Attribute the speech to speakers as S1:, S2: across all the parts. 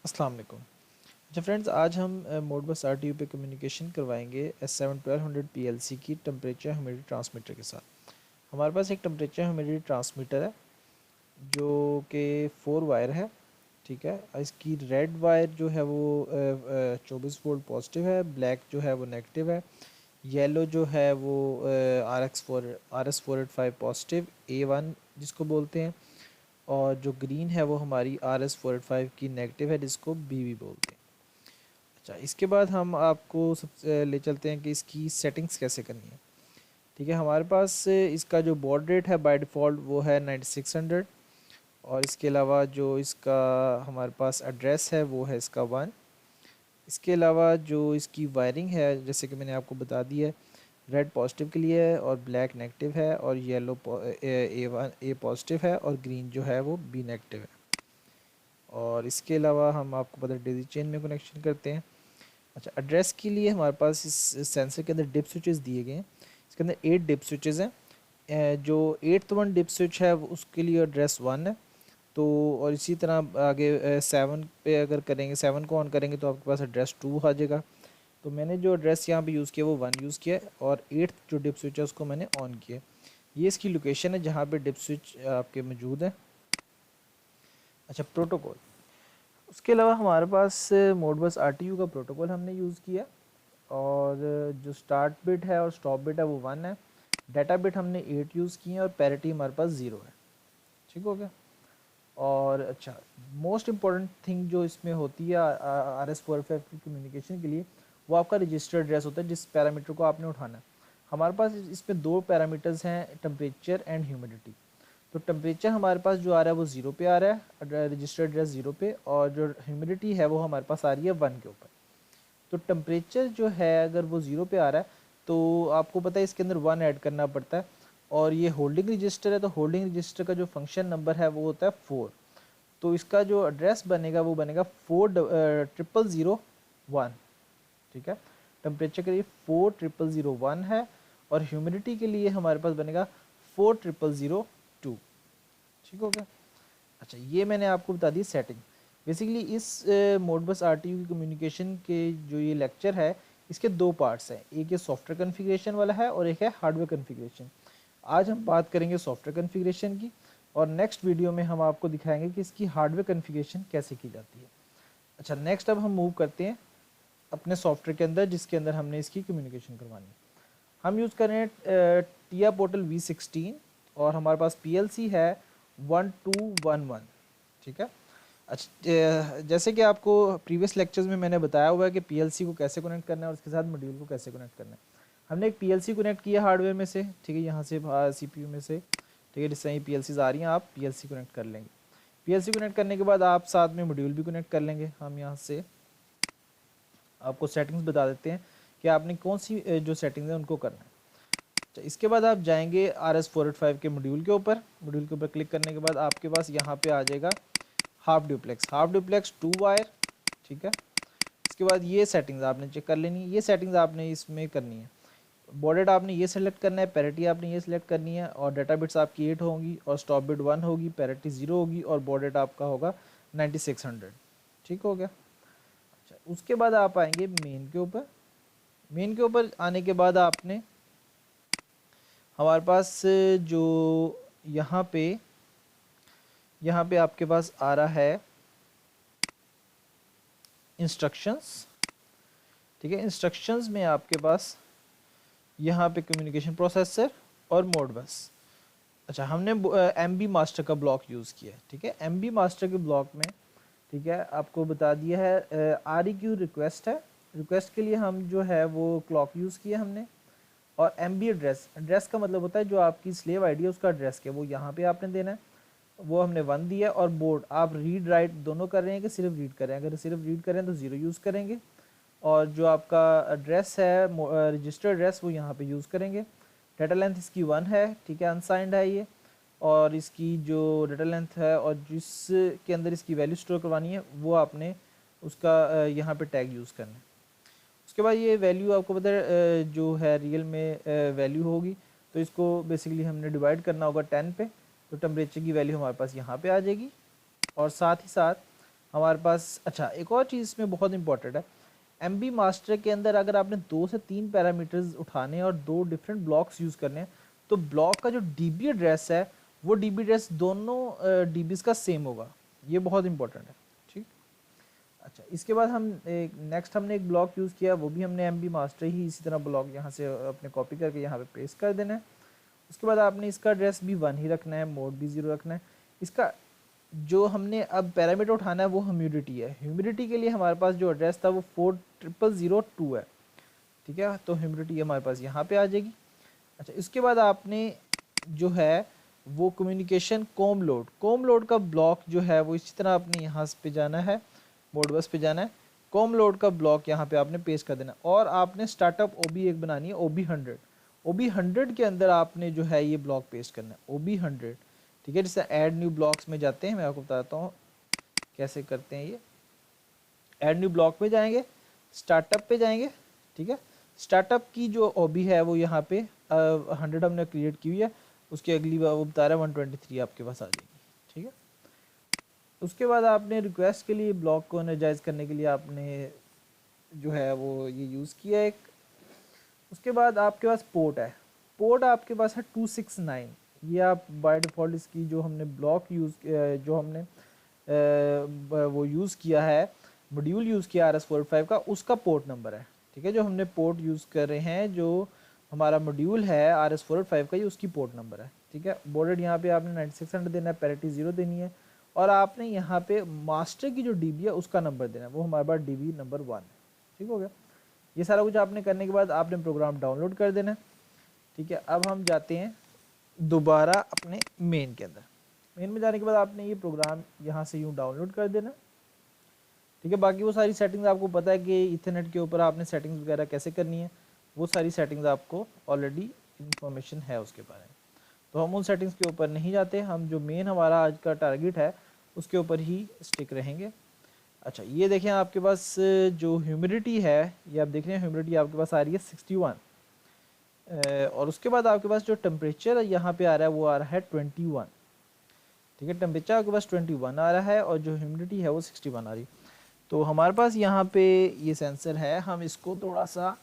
S1: अस्सलाम वालेकुम। अच्छा फ्रेंड्स, आज हम मोडबस आरटीयू पे कम्युनिकेशन करवाएंगे S7 1200 PLC की टेम्परेचर ह्यूमिडिटी ट्रांसमीटर के साथ। हमारे पास एक टेम्परेचर ह्यूमिडिटी ट्रांसमीटर है जो कि 4 वायर है। ठीक है, इसकी रेड वायर जो है वो 24 वोल्ट पॉजिटिव है, ब्लैक जो है वो नेगेटिव है, येलो जो है वो RS485 पॉजिटिव A1 जिसको बोलते हैं, और जो ग्रीन है वो हमारी RS485 की नेगेटिव है जिसको BB बोलते हैं। अच्छा, इसके बाद हम आपको सबसे ले चलते हैं कि इसकी सेटिंग्स कैसे करनी है। ठीक है, हमारे पास इसका जो बॉड रेट है बाय डिफ़ॉल्ट वो है 9600, और इसके अलावा जो इसका हमारे पास एड्रेस है वो है इसका 1। इसके अलावा जो इसकी वायरिंग है जैसे कि मैंने आपको बता दिया है, रेड पॉजिटिव के लिए है और ब्लैक नेगेटिव है, और येलो A पॉजिटिव है और ग्रीन जो है वो B नेगेटिव है। और इसके अलावा हम आपको पता है डेज़ी चेन में कनेक्शन करते हैं। अच्छा, एड्रेस के लिए हमारे पास इस सेंसर के अंदर डिप स्विचेस दिए गए हैं। इसके अंदर 8 डिप स्विचेस हैं। जो 8th वन डिप स्विच है उसके लिए एड्रेस 1 है। तो और इसी तरह आगे 7 पे अगर करेंगे, 7 को ऑन करेंगे तो आपके पास एड्रेस 2 आ जाएगा। तो मैंने जो एड्रेस यहाँ पे यूज़ किया वो 1 यूज़ किया, और 8th जो डिप स्विच है उसको मैंने ऑन किया। ये इसकी लोकेशन है जहाँ पे डिप स्विच आपके मौजूद है। अच्छा, प्रोटोकॉल, उसके अलावा हमारे पास मोडबस आरटीयू का प्रोटोकॉल हमने यूज़ किया, और जो स्टार्ट बिट है और स्टॉप बिट है वो 1 है। डाटा बिट हमने 8 यूज़ किए हैं, और पैरिटी हमारे पास 0 है। ठीक हो गया। और अच्छा, मोस्ट इम्पॉर्टेंट थिंग जो इसमें होती है RS485 की कम्युनिकेशन के लिए, वो आपका रजिस्टर एड्रेस होता है जिस पैरामीटर को आपने उठाना है। हमारे पास इसमें 2 पैरामीटर्स हैं, टेम्परेचर एंड ह्यूमिडिटी। तो टेम्परेचर हमारे पास जो आ रहा है वो 0 पे आ रहा है, रजिस्टर एड्रेस 0 पे, और जो ह्यूमिडिटी है वो हमारे पास आ रही है 1 के ऊपर। तो टेम्परेचर जो है अगर वो 0 पे आ रहा है तो आपको पता है इसके अंदर 1 ऐड करना पड़ता है, और ये होल्डिंग रजिस्टर है तो होल्डिंग रजिस्टर का जो फंक्शन नंबर है वो होता है 4। तो इसका जो एड्रेस बनेगा वो बनेगा 4001। ठीक है, टेम्परेचर के लिए 4001 है, और ह्यूमिडिटी के लिए हमारे पास बनेगा 4002। ठीक हो गया। अच्छा, ये मैंने आपको बता दी सेटिंग। बेसिकली इस मोडबस आरटीयू की कम्युनिकेशन के जो ये लेक्चर है इसके 2 पार्ट्स हैं, एक ये सॉफ्टवेयर कॉन्फ़िगरेशन वाला है और एक है हार्डवेयर कॉन्फ़िगरेशन। आज हम बात करेंगे सॉफ्टवेयर कॉन्फ़िगरेशन की, और नेक्स्ट वीडियो में हम आपको दिखाएंगे कि इसकी हार्डवेयर कॉन्फ़िगरेशन कैसे की जाती है। अच्छा, नेक्स्ट अब हम मूव करते हैं अपने सॉफ्टवेयर के अंदर जिसके अंदर हमने इसकी कम्युनिकेशन करवानी है। हम यूज़ कर रहे हैं टिया पोर्टल V16, और हमारे पास PLC है 1211। ठीक है। अच्छा, जैसे कि आपको प्रीवियस लेक्चर्स में मैंने बताया हुआ है कि PLC को कैसे कनेक्ट करना है और उसके साथ मॉड्यूल को कैसे कनेक्ट करना है। हमने एक PLC कनेक्ट किया हार्डवेयर में से, ठीक है, यहाँ से CPU में से, ठीक है, जिससे ही PLCs आ रही हैं आप PLC कनेक्ट कर लेंगे। PLC कनेक्ट करने के बाद आप साथ में मॉड्यूल भी कनेक्ट कर लेंगे। हम यहाँ से आपको सेटिंग्स बता देते हैं कि आपने कौन सी जो सेटिंग्स हैं उनको करना है। तो इसके बाद आप जाएंगे RS485 के मॉड्यूल के ऊपर। मॉड्यूल के ऊपर क्लिक करने के बाद आपके पास यहाँ पे आ जाएगा हाफ डुप्लेक्स 2 वायर। ठीक है, इसके बाद ये सेटिंग्स आपने चेक कर लेनी है, ये सेटिंग्स आपने इसमें करनी है। बॉर्डर आपने ये सेलेक्ट करना है, पैरिटी आपने ये सिलेक्ट करनी है, और डाटा बिट्स आपकी 8 होंगी, और स्टॉप बिट 1 होगी, पैरिटी 0 होगी, और बॉर्डर आपका होगा 9600। ठीक हो गया। अच्छा, उसके बाद आप आएंगे मेन के ऊपर। मेन के ऊपर आने के बाद आपने हमारे पास जो यहाँ पे आपके पास आ रहा है इंस्ट्रक्शंस। ठीक है, इंस्ट्रक्शंस में आपके पास यहाँ पे कम्युनिकेशन प्रोसेसर और मोडबस। अच्छा, हमने MB मास्टर का ब्लॉक यूज़ किया है। ठीक है, MB मास्टर के ब्लॉक में, ठीक है, आपको बता दिया है REQ रिक्वेस्ट है। रिक्वेस्ट के लिए हम जो है वो क्लॉक यूज़ किया हमने, और MB एड्रेस का मतलब होता है जो आपकी स्लेव आईडी है उसका एड्रेस क्या, वो यहाँ पे आपने देना है, वो हमने 1 दिया। और बोर्ड आप रीड राइट दोनों कर रहे हैं कि सिर्फ रीड कर रहे हैं, अगर सिर्फ रीड कर रहे हैं तो 0 यूज़ करेंगे, और जो आपका एड्रेस है रजिस्टर एड्रेस वो यहाँ पे यूज़ करेंगे। डाटा लेंथ इसकी 1 है, ठीक है, अनसाइंड है ये, और इसकी जो डाटा लेंथ है और जिसके अंदर इसकी वैल्यू स्टोर करवानी है वो आपने उसका यहाँ पे टैग यूज़ करना है। उसके बाद ये वैल्यू आपको पता है जो है रियल में वैल्यू होगी, तो इसको बेसिकली हमने डिवाइड करना होगा 10 पे, तो टेम्परेचर की वैल्यू हमारे पास यहाँ पे आ जाएगी। और साथ ही साथ हमारे पास, अच्छा एक और चीज़ इसमें बहुत इंपॉर्टेंट है, MB मास्टर के अंदर अगर आपने 2 से 3 पैरामीटर्स उठाने हैं और 2 डिफरेंट ब्लॉक्स यूज़ करने हैं, तो ब्लॉक का जो DB एड्रेस है वो DB एड्रेस दोनों DBs का सेम होगा। ये बहुत इंपॉर्टेंट है, ठीक। अच्छा, इसके बाद हम नेक्स्ट हमने एक ब्लॉक यूज़ किया, वो भी हमने MB मास्टर ही इसी तरह ब्लॉक यहाँ से अपने कॉपी करके यहाँ पे पेस्ट कर देना है। उसके बाद आपने इसका एड्रेस भी 1 ही रखना है, मोड भी 0 रखना है। इसका जो हमने अब पैरामीटर उठाना है वो ह्यूमिडिटी है। ह्यूमिडिटी के लिए हमारे पास जो एड्रेस था वो 40002 है, ठीक है। तो ह्यूमिडिटी हमारे पास यहाँ पे आ जाएगी। अच्छा, इसके बाद आपने जो है वो कम्युनिकेशन कॉम लोड का ब्लॉक जो है वो इसी तरह आपने यहाँ पे जाना है, मोड बस पे जाना है, कॉम लोड का ब्लॉक यहाँ पे आपने पेस्ट कर देना और आपने स्टार्टअप OB एक बनानी है, OB100 के अंदर आपने जो है ये ब्लॉक पेस्ट करना है, OB100, ठीक है। जैसे ऐड न्यू ब्लॉक्स में जाते हैं, मैं आपको बताता हूँ कैसे करते हैं ये। ऐड न्यू ब्लॉक पे जाएंगे, स्टार्टअप पे जाएंगे, ठीक है। स्टार्टअप की जो OB है वो यहाँ पे 100 हमने क्रिएट की हुई है, उसकी अगली बार वो बता रहा है 123 आपके पास आ जाएगी, ठीक है। उसके बाद आपने रिक्वेस्ट के लिए ब्लॉक को एनर्जाइज करने के लिए आपने जो है वो ये यूज़ किया एक। उसके बाद आपके पास पोर्ट है, पोर्ट आपके पास है 269। ये आप बाय डिफ़ॉल्ट इसकी जो हमने ब्लॉक जो हमने वो यूज़ किया है, मॉड्यूल यूज़ किया RS485 का, उसका पोर्ट नंबर है, ठीक है। जो हमने पोर्ट यूज़ कर रहे हैं, जो हमारा मॉड्यूल है RS485 का, ये उसकी पोर्ट नंबर है, ठीक है। बॉर्डर यहाँ पे आपने 9600 देना है, पैरिटी 0 देनी है और आपने यहाँ पे मास्टर की जो DB है उसका नंबर देना है, वो हमारे पास DB नंबर 1 है, ठीक हो गया। ये सारा कुछ आपने करने के बाद आपने प्रोग्राम डाउनलोड कर देना है, ठीक है। अब हम जाते हैं दोबारा अपने मेन के अंदर। मेन में जाने के बाद आपने ये प्रोग्राम यहाँ से यूँ डाउनलोड कर देना, ठीक है। बाकी वो सारी सेटिंग्स आपको पता है कि इथरनेट के ऊपर आपने सेटिंग्स वगैरह कैसे करनी है, वो सारी सेटिंग्स आपको ऑलरेडी इन्फॉर्मेशन है उसके बारे में, तो हम उन सेटिंग्स के ऊपर नहीं जाते। हम जो मेन हमारा आज का टारगेट है उसके ऊपर ही स्टिक रहेंगे। अच्छा, ये देखें आपके पास जो ह्यूमिडिटी है, ये आप देख रहे हैं ह्यूमिडिटी आपके पास आ रही है 61 और उसके बाद आपके पास जो टेम्परेचर यहाँ पे आ रहा है वो आ रहा है 21, ठीक है। टेम्परेचर आपके पास 21 आ रहा है और जो ह्यूमिडिटी है वो 61 आ रही है। तो हमारे पास यहाँ पे ये सेंसर है, हम इसको थोड़ा सा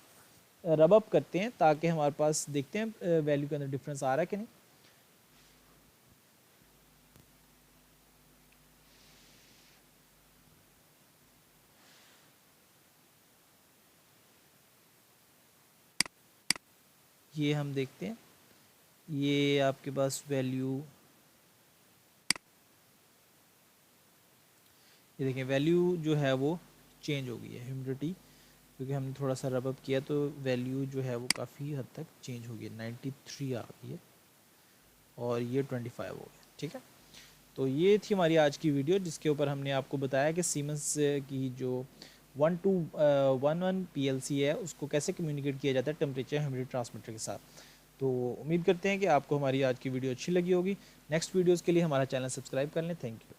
S1: रब अप करते हैं ताकि हमारे पास देखते हैं वैल्यू के अंदर डिफरेंस आ रहा है कि नहीं। ये हम देखते हैं, ये आपके पास वैल्यू, ये देखें वैल्यू जो है वो चेंज हो गई है ह्यूमिडिटी, क्योंकि हमने थोड़ा सा रब अप किया तो वैल्यू जो है वो काफ़ी हद तक चेंज हो गई है, 93 आ गई है और ये 25 हो गया, ठीक है। तो ये थी हमारी आज की वीडियो जिसके ऊपर हमने आपको बताया कि सीमेंस की जो 1211 PLC है उसको कैसे कम्युनिकेट किया जाता है टेम्परेचर ह्यूमिडिटी ट्रांसमीटर के साथ। तो उम्मीद करते हैं कि आपको हमारी आज की वीडियो अच्छी लगी होगी। नेक्स्ट वीडियोज़ के लिए हमारा चैनल सब्सक्राइब कर लें। Thank you.